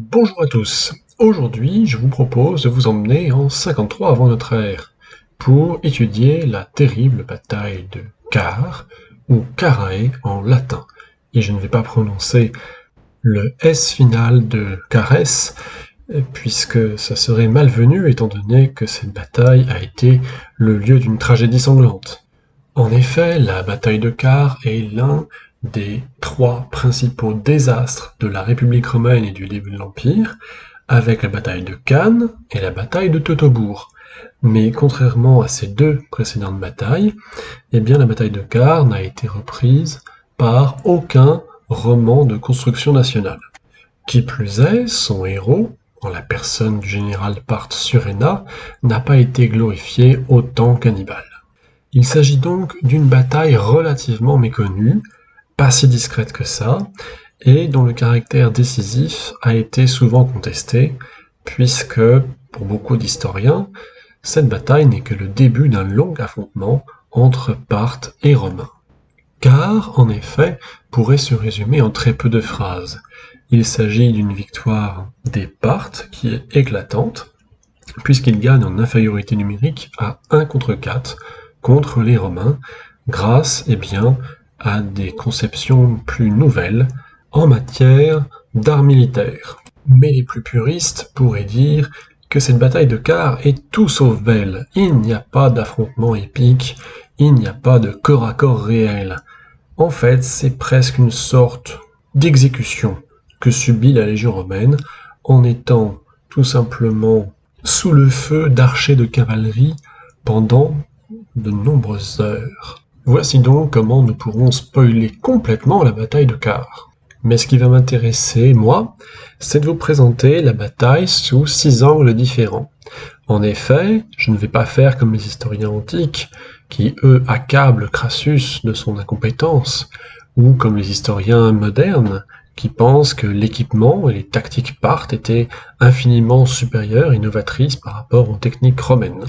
Bonjour à tous, aujourd'hui je vous propose de vous emmener en 53 avant notre ère pour étudier la terrible bataille de Car, ou Carae en latin, et je ne vais pas prononcer le S final de Carès, puisque ça serait malvenu étant donné que cette bataille a été le lieu d'une tragédie sanglante. En effet, la bataille de Car est l'un des trois principaux désastres de la République romaine et du début de l'Empire, avec la bataille de Cannes et la bataille de Teutobourg. Mais contrairement à ces deux précédentes batailles, eh bien la bataille de Car n'a été reprise par aucun roman de construction nationale. Qui plus est, son héros, en la personne du général Parthe Surena, n'a pas été glorifié autant qu'Hannibal. Il s'agit donc d'une bataille relativement méconnue, pas si discrète que ça, et dont le caractère décisif a été souvent contesté, puisque, pour beaucoup d'historiens, cette bataille n'est que le début d'un long affrontement entre Parthes et Romains. Car, en effet, pourrait se résumer en très peu de phrases. Il s'agit d'une victoire des Parthes qui est éclatante, puisqu'ils gagnent en infériorité numérique à 1 contre 4 contre les Romains, grâce à des conceptions plus nouvelles en matière d'art militaire. Mais les plus puristes pourraient dire que cette bataille de Car est tout sauf belle. Il n'y a pas d'affrontement épique, il n'y a pas de corps à corps réel. En fait, c'est presque une sorte d'exécution que subit la Légion romaine en étant tout simplement sous le feu d'archers de cavalerie pendant de nombreuses heures. Voici donc comment nous pourrons spoiler complètement la bataille de Car. Mais ce qui va m'intéresser, moi, c'est de vous présenter la bataille sous 6 angles différents. En effet, je ne vais pas faire comme les historiens antiques, qui eux accablent Crassus de son incompétence, ou comme les historiens modernes, qui pensent que l'équipement et les tactiques parthes étaient infiniment supérieures et novatrices par rapport aux techniques romaines.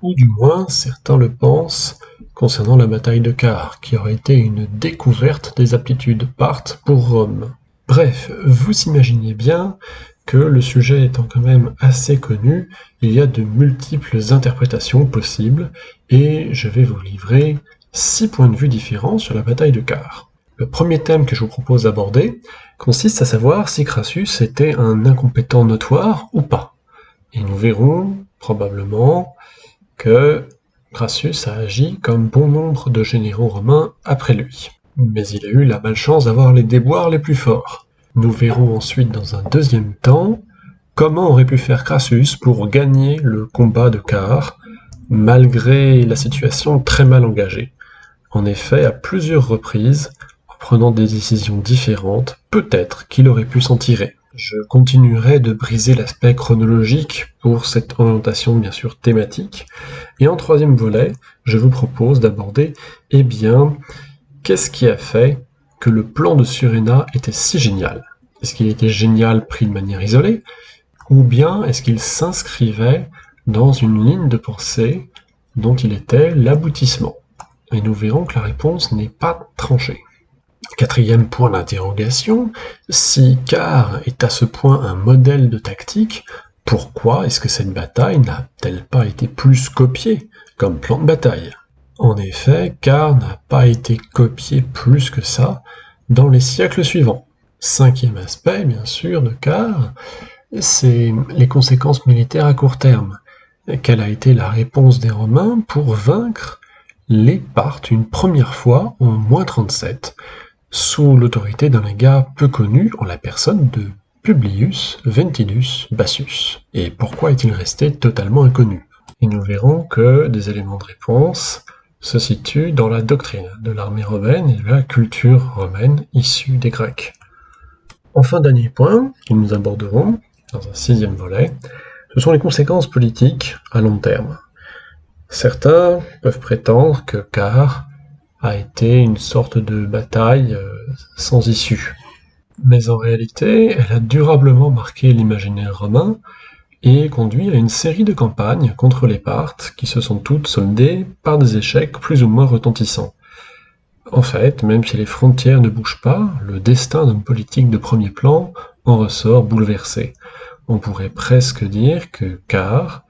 Ou du moins, certains le pensent concernant la bataille de Car, qui aurait été une découverte des aptitudes parthes pour Rome. Bref, vous imaginez bien que le sujet étant quand même assez connu, il y a de multiples interprétations possibles, et je vais vous livrer 6 points de vue différents sur la bataille de Car. Le premier thème que je vous propose d'aborder consiste à savoir si Crassus était un incompétent notoire ou pas. Et nous verrons probablement que Crassus a agi comme bon nombre de généraux romains après lui. Mais il a eu la malchance d'avoir les déboires les plus forts. Nous verrons ensuite dans un deuxième temps comment aurait pu faire Crassus pour gagner le combat de Car, malgré la situation très mal engagée. En effet, à plusieurs reprises, en prenant des décisions différentes, peut-être qu'il aurait pu s'en tirer. Je continuerai de briser l'aspect chronologique pour cette orientation bien sûr thématique, et en troisième volet, je vous propose d'aborder, qu'est-ce qui a fait que le plan de Surena était si génial? Est-ce qu'il était génial pris de manière isolée, ou bien est-ce qu'il s'inscrivait dans une ligne de pensée dont il était l'aboutissement? Et nous verrons que la réponse n'est pas tranchée. Quatrième point d'interrogation, si Car est à ce point un modèle de tactique, pourquoi est-ce que cette bataille n'a-t-elle pas été plus copiée comme plan de bataille? En effet, Car n'a pas été copiée plus que ça dans les siècles suivants. Cinquième aspect, bien sûr, de Car, c'est les conséquences militaires à court terme. Quelle a été la réponse des Romains pour vaincre les Parthes une première fois en -37, sous l'autorité d'un gars peu connu en la personne de Publius Ventidus Bassus. Et pourquoi est-il resté totalement inconnu? Et nous verrons que des éléments de réponse se situent dans la doctrine de l'armée romaine et de la culture romaine issue des Grecs. Enfin, dernier point que nous aborderons dans un 6e volet, ce sont les conséquences politiques à long terme. Certains peuvent prétendre que Car a été une sorte de bataille sans issue. Mais en réalité, elle a durablement marqué l'imaginaire romain et conduit à une série de campagnes contre les Parthes qui se sont toutes soldées par des échecs plus ou moins retentissants. En fait, même si les frontières ne bougent pas, le destin d'hommes politiques de premier plan en ressort bouleversé. On pourrait presque dire que Car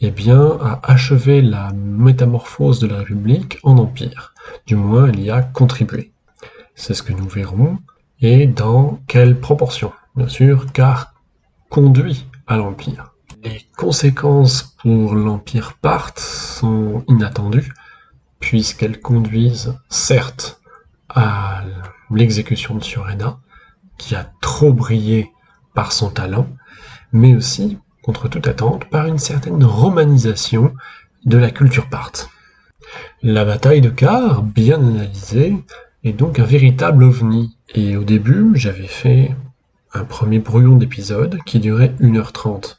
a achevé la métamorphose de la République en empire. Du moins, elle y a contribué. C'est ce que nous verrons, et dans quelle proportion. Bien sûr, Car conduit à l'empire. Les conséquences pour l'empire parthe sont inattendues, puisqu'elles conduisent certes à l'exécution de Suréna, qui a trop brillé par son talent, mais aussi, contre toute attente, par une certaine romanisation de la culture parthe. La bataille de Car, bien analysée, est donc un véritable ovni, et au début, j'avais fait un premier brouillon d'épisode qui durait 1h30,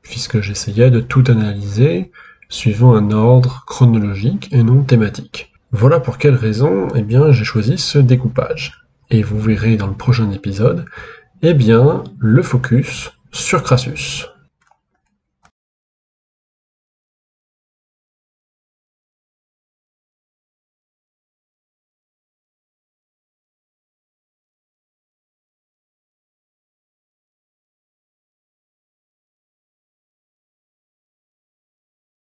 puisque j'essayais de tout analyser suivant un ordre chronologique et non thématique. Voilà pour quelle raison j'ai choisi ce découpage. Et vous verrez dans le prochain épisode le focus sur Crassus.